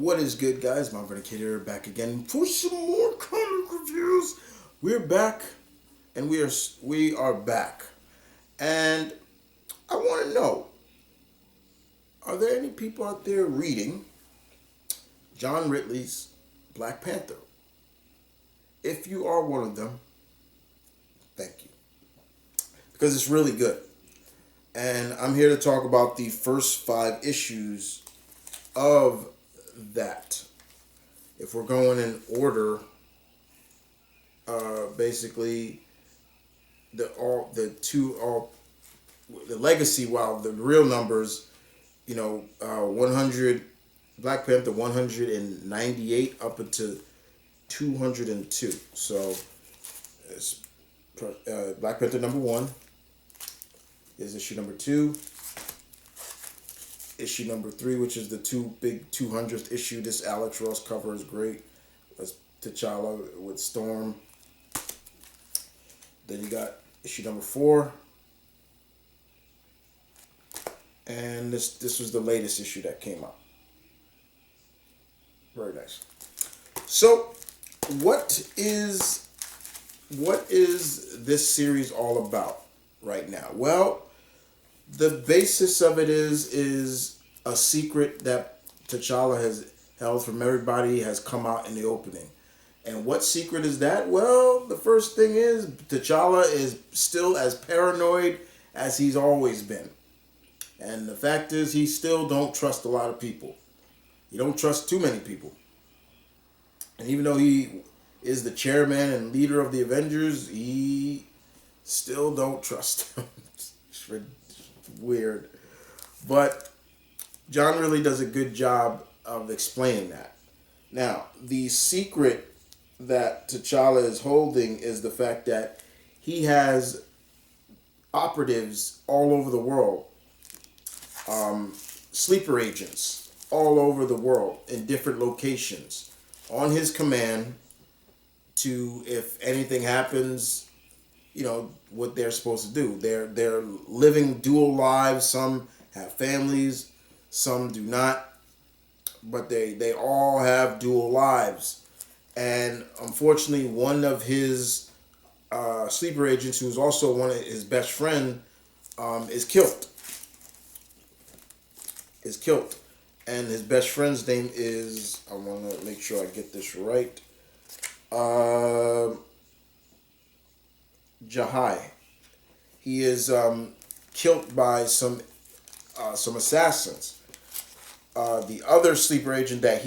What is good, guys? M.V.K here, back again for some more comic reviews. We're back, and we are back. And I want to know: are there any people out there reading John Ridley's Black Panther? If you are one of them, thank you, because it's really good. And I'm here to talk about the first 5 issues of that. If we're going in order, basically the legacy, while the real numbers, 100 Black Panther 198 up into 202. So it's, Black Panther number 1 is issue number 2. Issue number 3, which is the 200th issue. This Alex Ross cover is great. That's T'Challa with Storm. Then you got issue number 4. And this was the latest issue that came out. Very nice. So, what is this series all about right now? Well, the basis of it is a secret that T'Challa has held from everybody has come out in the opening. And what secret is that? Well, the first thing is T'Challa is still as paranoid as he's always been. And the fact is he still don't trust a lot of people. He don't trust too many people. And even though he is the chairman and leader of the Avengers, he still don't trust them. It's weird. But John really does a good job of explaining that. Now, the secret that T'Challa is holding is the fact that he has operatives all over the world, sleeper agents all over the world in different locations on his command to, if anything happens, what they're supposed to do. They're living dual lives. Some have families, some do not, but they all have dual lives. And unfortunately, one of his sleeper agents, who's also one of his best friend, is killed. And his best friend's name is, I want to make sure I get this right, Jahai. He is killed by some assassins. The other sleeper agent that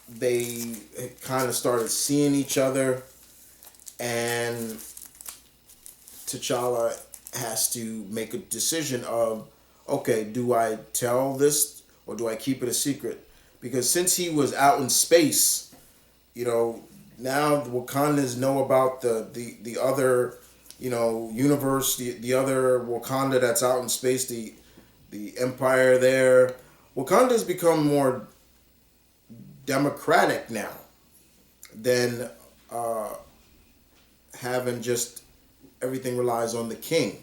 they kind of started seeing each other, and T'Challa has to make a decision of, okay, do I tell this or do I keep it a secret? Because since he was out in space, now the Wakandans know about the other, universe, the other Wakanda that's out in space, the empire there. Wakanda's become more democratic now than having just everything relies on the king.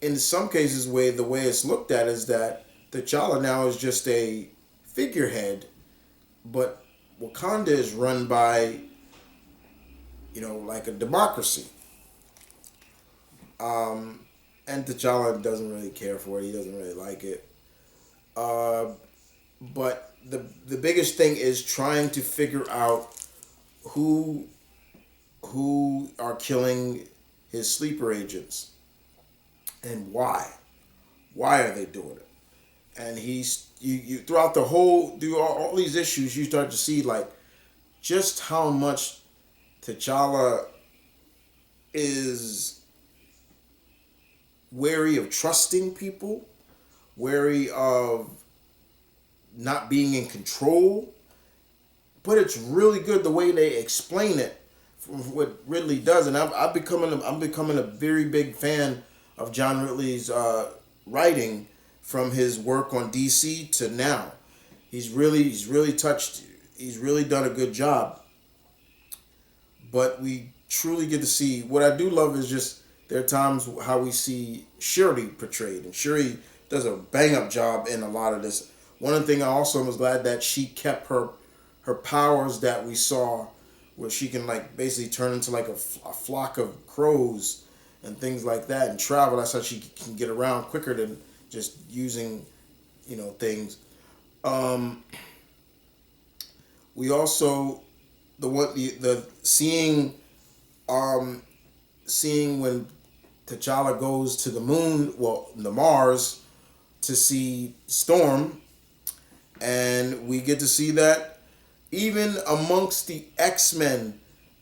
In some cases, the way it's looked at is that T'Challa now is just a figurehead, but Wakanda is run by, like a democracy. And T'Challa doesn't really care for it. He doesn't really like it. But the biggest thing is trying to figure out who are killing his sleeper agents and why. Why are they doing it? And you throughout all these issues, you start to see like just how much T'Challa is wary of trusting people, wary of not being in control. But it's really good the way they explain it from what Ridley does, and I'm becoming a very big fan of John Ridley's writing from his work on DC to now. He's really done a good job. But we truly get to see, what I do love is just there are times how we see Shuri portrayed, and Shuri does a bang up job in a lot of this. one of the things I also was glad that she kept her powers that we saw, where she can like basically turn into like a flock of crows and things like that and travel. That's how she can get around quicker than just using, things. Um, we also the um seeing when T'Challa goes to the moon, well, the Mars, to see Storm, and we get to see that even amongst the X-Men,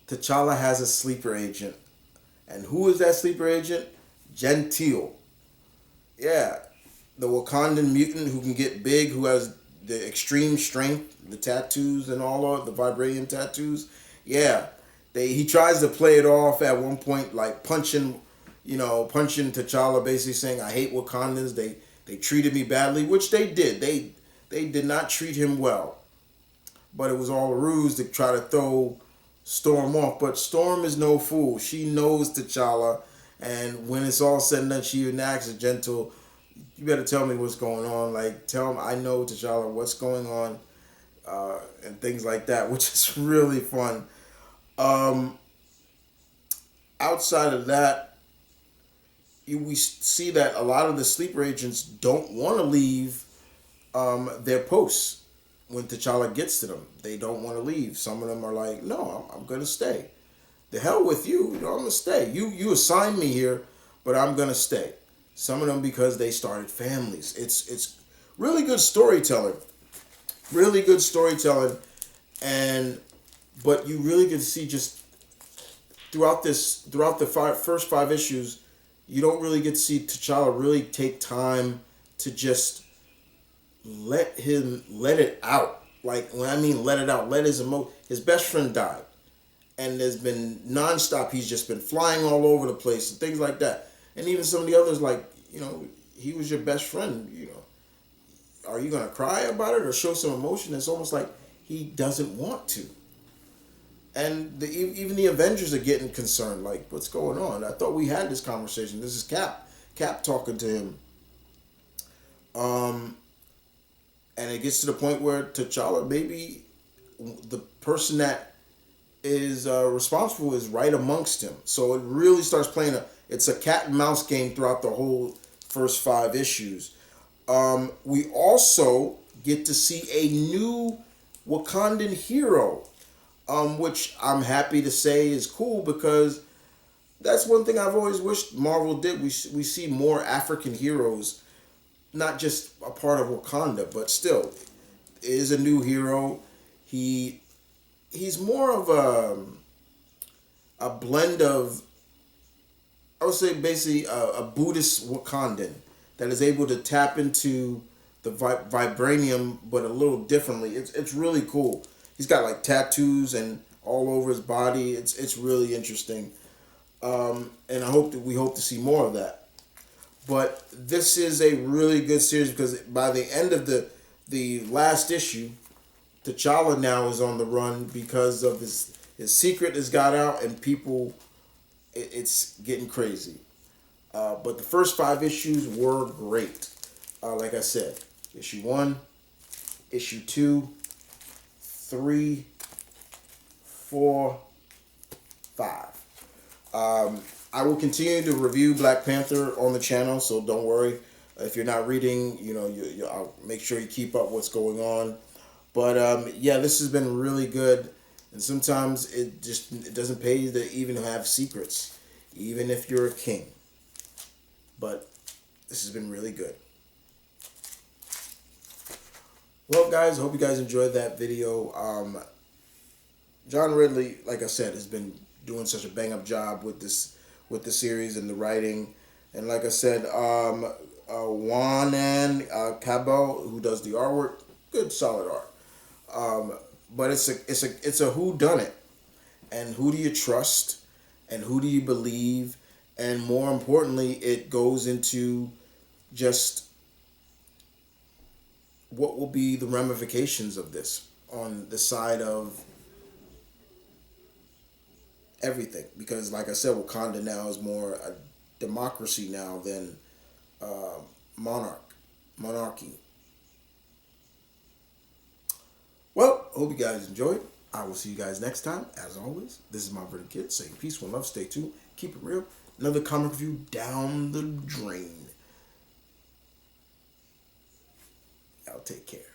T'Challa has a sleeper agent. And who is that sleeper agent? Gentile. Yeah, the Wakandan mutant who can get big, who has the extreme strength, the tattoos and all of the vibranium tattoos. Yeah, he tries to play it off at one point, like punching T'Challa, basically saying, "I hate Wakandans. They treated me badly," which they did. They did not treat him well, but it was all a ruse to try to throw Storm off. But Storm is no fool. She knows T'Challa, and when it's all said and done, she even asks Gentle, "You better tell me what's going on. Like, tell him I know, T'Challa, what's going on," and things like that, which is really fun. Um, Outside of that, we see that a lot of the sleeper agents don't want to leave their posts when T'Challa gets to them. They don't want to leave. Some of them are like, "No, I'm going to stay. The hell with you. I'm going to stay. You assigned me here, but I'm going to stay." Some of them because they started families. It's really good storytelling. Really good storytelling. And but you really get to see just throughout the first five issues, you don't really get to see T'Challa really take time to just let it out. Like, when I mean let it out, let his best friend died, and there's been nonstop. He's just been flying all over the place and things like that. And even some of the others, like, he was your best friend. Are you gonna cry about it or show some emotion? It's almost like he doesn't want to. And even the Avengers are getting concerned. Like, what's going on? I thought we had this conversation. This is Cap talking to him. And it gets to the point where T'Challa, maybe the person that is responsible is right amongst him. So it really starts playing it's a cat and mouse game throughout the whole first five issues. We also get to see a new Wakandan hero, which I'm happy to say is cool, because that's one thing I've always wished Marvel did. We see more African heroes, not just a part of Wakanda, but still is a new hero. He's more of a blend of, I would say, basically a Buddhist Wakandan that is able to tap into the vibranium, but a little differently. It's really cool. He's got like tattoos and all over his body. It's really interesting, and we hope to see more of that. But this is a really good series, because by the end of the last issue, T'Challa now is on the run because of his secret has got out, and people, it's getting crazy. But the first five issues were great. Like I said, issue 1, issue 2, 3, 4, 5. I will continue to review Black Panther on the channel, so don't worry. If you're not reading, I'll make sure you keep up what's going on. But yeah, this has been really good. And sometimes it doesn't pay to even have secrets, even if you're a king. But this has been really good. Well, guys, I hope you guys enjoyed that video. John Ridley, like I said, has been doing such a bang-up job with the series and the writing. And like I said, Juanan Cabo, who does the artwork, good solid art. But it's a who done it, and who do you trust, and who do you believe, and more importantly, it goes into just what will be the ramifications of this on the side of everything. Because like I said, Wakanda now is more a democracy now than monarchy. hope you guys enjoyed. I will see you guys next time. As always, this is my Vernon Kid saying peace, one love, stay tuned, keep it real. Another comic review down the drain. Y'all take care.